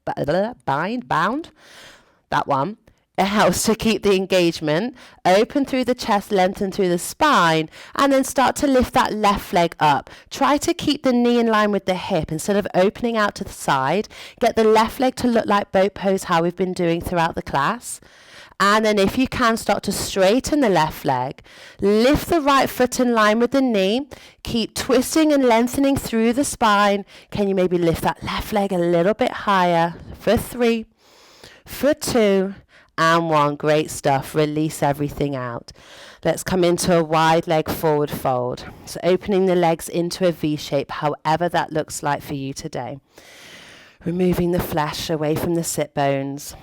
that one, It helps to keep the engagement, open through the chest, lengthen through the spine, and then start to lift that left leg up. Try to keep the knee in line with the hip instead of opening out to the side. Get the left leg to look like boat pose, how we've been doing throughout the class. And then if you can, start to straighten the left leg. Lift the right foot in line with the knee. Keep twisting and lengthening through the spine. Can you maybe lift that left leg a little bit higher? For 3, for 2, and 1. Great stuff. Release everything out. Let's come into a wide leg forward fold. So opening the legs into a V shape, however that looks like for you today. Removing the flesh away from the sit bones.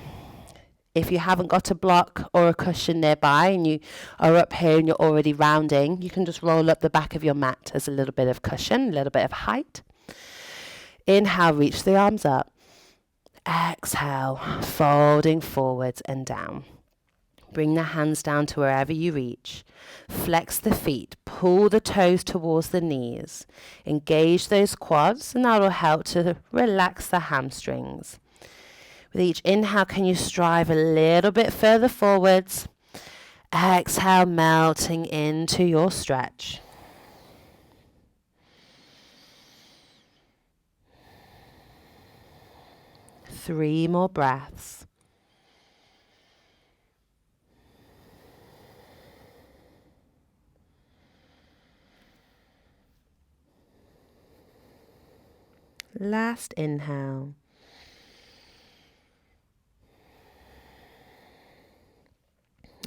If you haven't got a block or a cushion nearby and you are up here and you're already rounding, you can just roll up the back of your mat as a little bit of cushion, a little bit of height. Inhale, reach the arms up. Exhale, folding forwards and down. Bring the hands down to wherever you reach. Flex the feet, pull the toes towards the knees. Engage those quads, and that will help to relax the hamstrings. With each inhale, can you strive a little bit further forwards? Exhale, melting into your stretch. Three more breaths. Last inhale.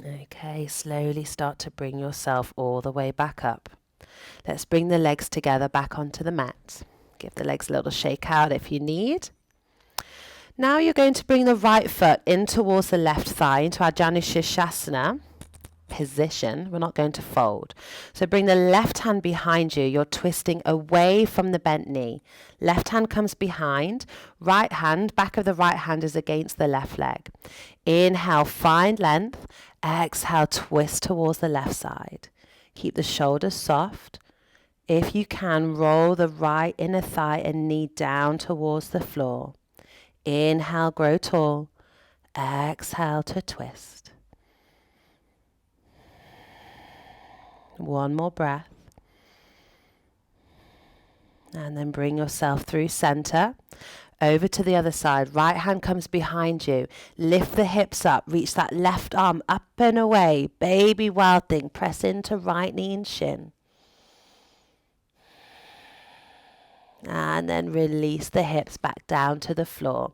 Okay, slowly start to bring yourself all the way back up. Let's bring the legs together back onto the mat. Give the legs a little shake out if you need. Now you're going to bring the right foot in towards the left thigh into our Janushirshasana position. We're not going to fold. So bring the left hand behind you. You're twisting away from the bent knee. Left hand comes behind. Right hand, back of the right hand is against the left leg. Inhale, find length. Exhale, twist towards the left side. Keep the shoulders soft. If you can, roll the right inner thigh and knee down towards the floor. Inhale, grow tall. Exhale to twist. One more breath. And then bring yourself through center. Over to the other side. Right hand comes behind you. Lift the hips up. Reach that left arm up and away. Baby wild thing. Press into right knee and shin. And then release the hips back down to the floor.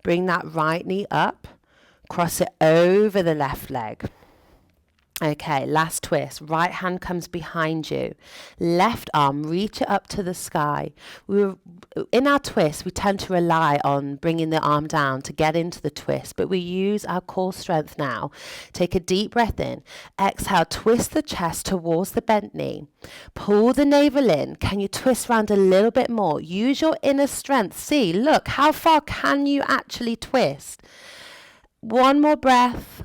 Bring that right knee up. Cross it over the left leg. Okay, last twist. Right hand comes behind you. Left arm, reach it up to the sky. In our twist, we tend to rely on bringing the arm down to get into the twist, but we use our core strength now. Take a deep breath in. Exhale, twist the chest towards the bent knee. Pull the navel in. Can you twist around a little bit more? Use your inner strength. See, look, how far can you actually twist? One more breath.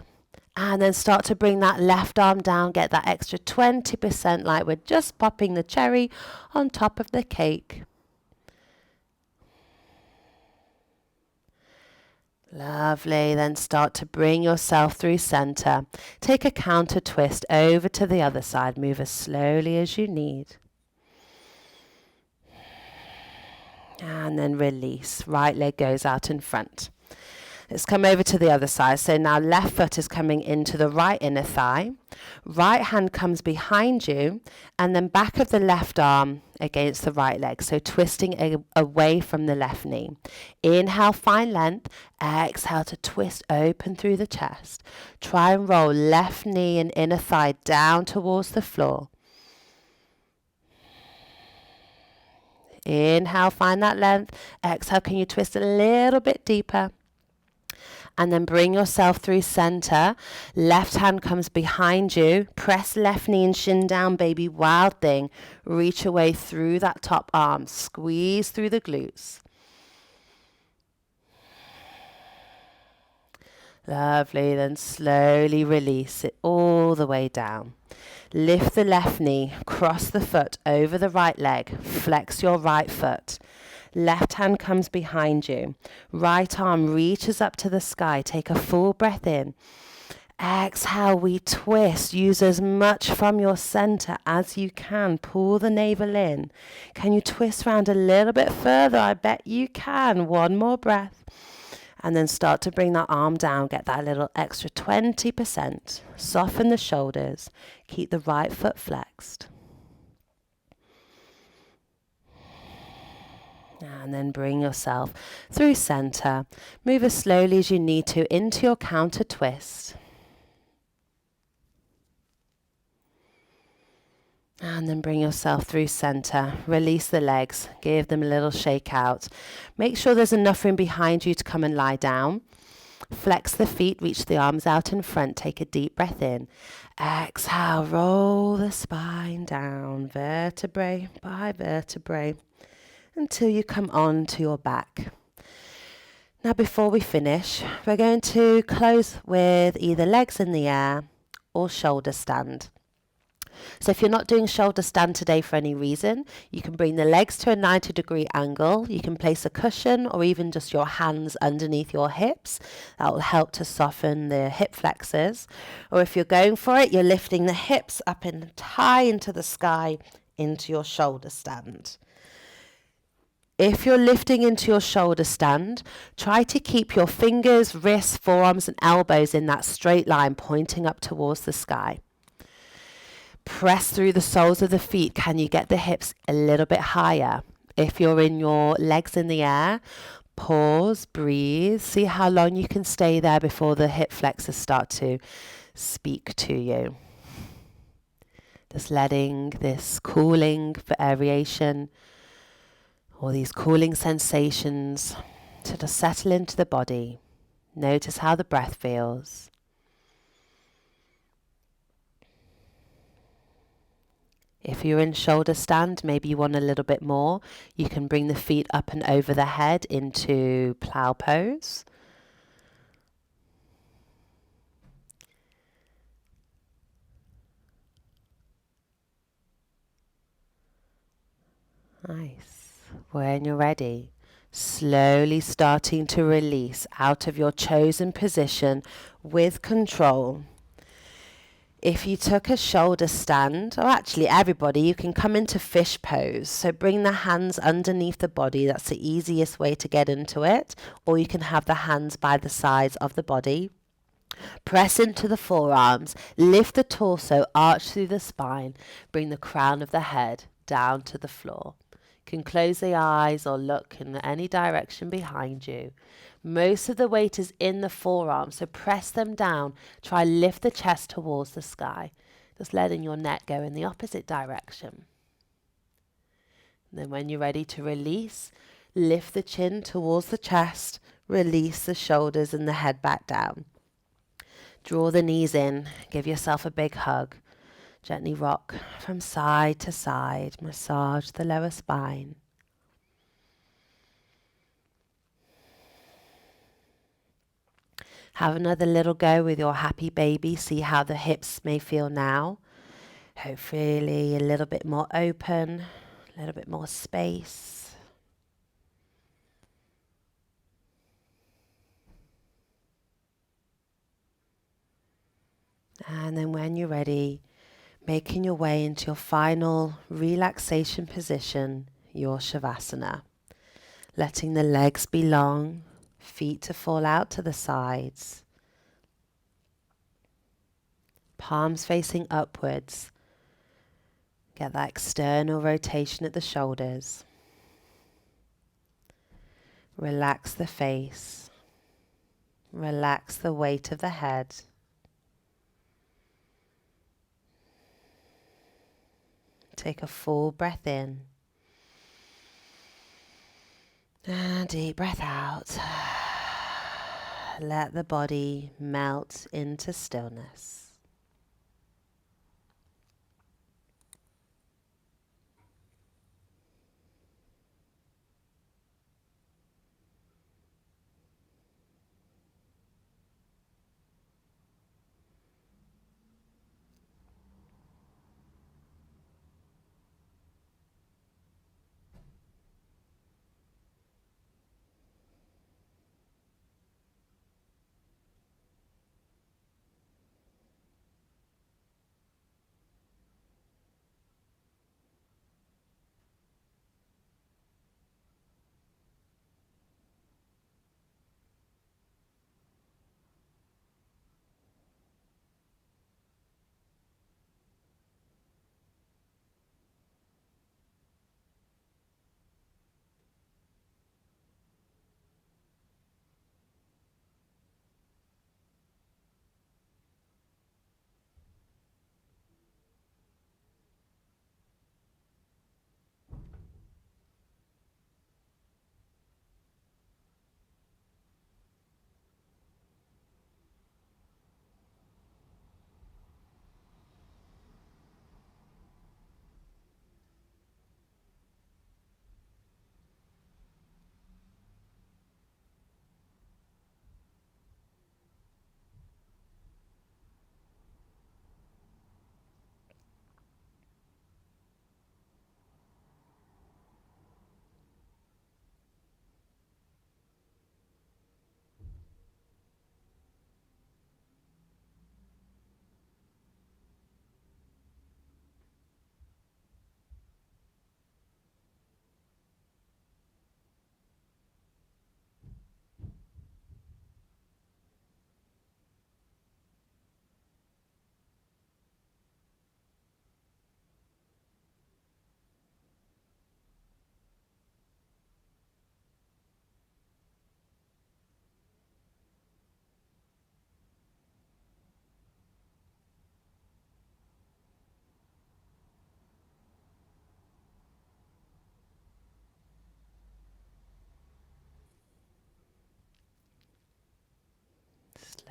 And then start to bring that left arm down, get that extra 20% like we're just popping the cherry on top of the cake. Lovely, then start to bring yourself through center. Take a counter twist over to the other side, move as slowly as you need. And then release, right leg goes out in front. Let's come over to the other side. So now left foot is coming into the right inner thigh. Right hand comes behind you. And then back of the left arm against the right leg. So twisting away from the left knee. Inhale, find length. Exhale to twist open through the chest. Try and roll left knee and inner thigh down towards the floor. Inhale, find that length. Exhale, can you twist a little bit deeper? And then bring yourself through center. Left hand comes behind you. Press left knee and shin down, baby wild thing. Reach away through that top arm. Squeeze through the glutes. Lovely. Then slowly release it all the way down. Lift the left knee. Cross the foot over the right leg. Flex your right foot. Left hand comes behind you. Right arm reaches up to the sky. Take a full breath in. Exhale, we twist. Use as much from your center as you can. Pull the navel in. Can you twist around a little bit further? I bet you can. One more breath. And then start to bring that arm down. Get that little extra 20%. Soften the shoulders. Keep the right foot flexed. And then bring yourself through center. Move as slowly as you need to into your counter twist. And then bring yourself through center. Release the legs. Give them a little shake out. Make sure there's enough room behind you to come and lie down. Flex the feet. Reach the arms out in front. Take a deep breath in. Exhale. Roll the spine down. Vertebrae by vertebrae. Until you come on to your back. Now before we finish, we're going to close with either legs in the air or shoulder stand. So if you're not doing shoulder stand today for any reason, you can bring the legs to a 90-degree angle. You can place a cushion or even just your hands underneath your hips. That will help to soften the hip flexors. Or if you're going for it, you're lifting the hips up and high into the sky into your shoulder stand. If you're lifting into your shoulder stand, try to keep your fingers, wrists, forearms and elbows in that straight line pointing up towards the sky. Press through the soles of the feet. Can you get the hips a little bit higher? If you're in your legs in the air, pause, breathe. See how long you can stay there before the hip flexors start to speak to you. Just letting this cooling variation or these cooling sensations to just settle into the body. Notice how the breath feels. If you're in shoulder stand, maybe you want a little bit more. You can bring the feet up and over the head into plow pose. Nice. When you're ready, slowly starting to release out of your chosen position with control. If you took a shoulder stand, or actually everybody, you can come into fish pose. So bring the hands underneath the body. That's the easiest way to get into it. Or you can have the hands by the sides of the body. Press into the forearms. Lift the torso, arch through the spine. Bring the crown of the head down to the floor. You can close the eyes or look in any direction behind you. Most of the weight is in the forearms, so press them down. Try lift the chest towards the sky. Just letting your neck go in the opposite direction. And then when you're ready to release, lift the chin towards the chest. Release the shoulders and the head back down. Draw the knees in. Give yourself a big hug. Gently rock from side to side. Massage the lower spine. Have another little go with your happy baby. See how the hips may feel now. Hopefully a little bit more open, a little bit more space. And then when you're ready, making your way into your final relaxation position, your Shavasana. Letting the legs be long, feet to fall out to the sides. Palms facing upwards. Get that external rotation at the shoulders. Relax the face. Relax the weight of the head. Take a full breath in. And deep breath out. Let the body melt into stillness.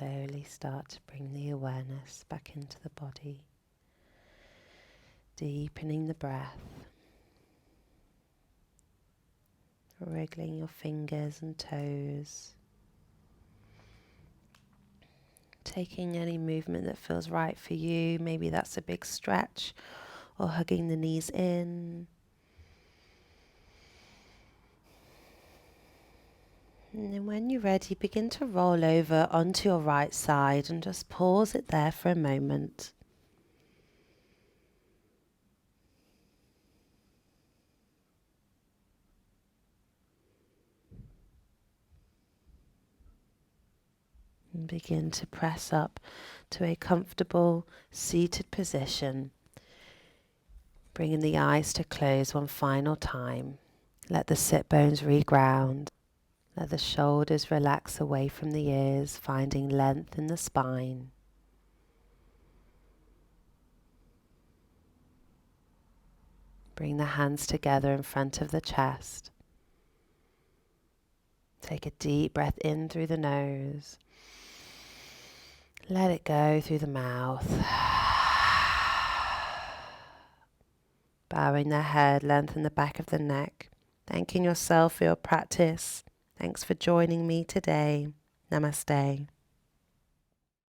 slowly start to bring the awareness back into the body, deepening the breath, wriggling your fingers and toes, taking any movement that feels right for you. Maybe that's a big stretch or hugging the knees in. And then when you're ready, begin to roll over onto your right side and just pause it there for a moment. And begin to press up to a comfortable seated position, bringing the eyes to close one final time. Let the sit bones reground. Let the shoulders relax away from the ears, finding length in the spine. Bring the hands together in front of the chest. Take a deep breath in through the nose. Let it go through the mouth. Bowing the head, lengthen the back of the neck. Thanking yourself for your practice. Thanks for joining me today. Namaste.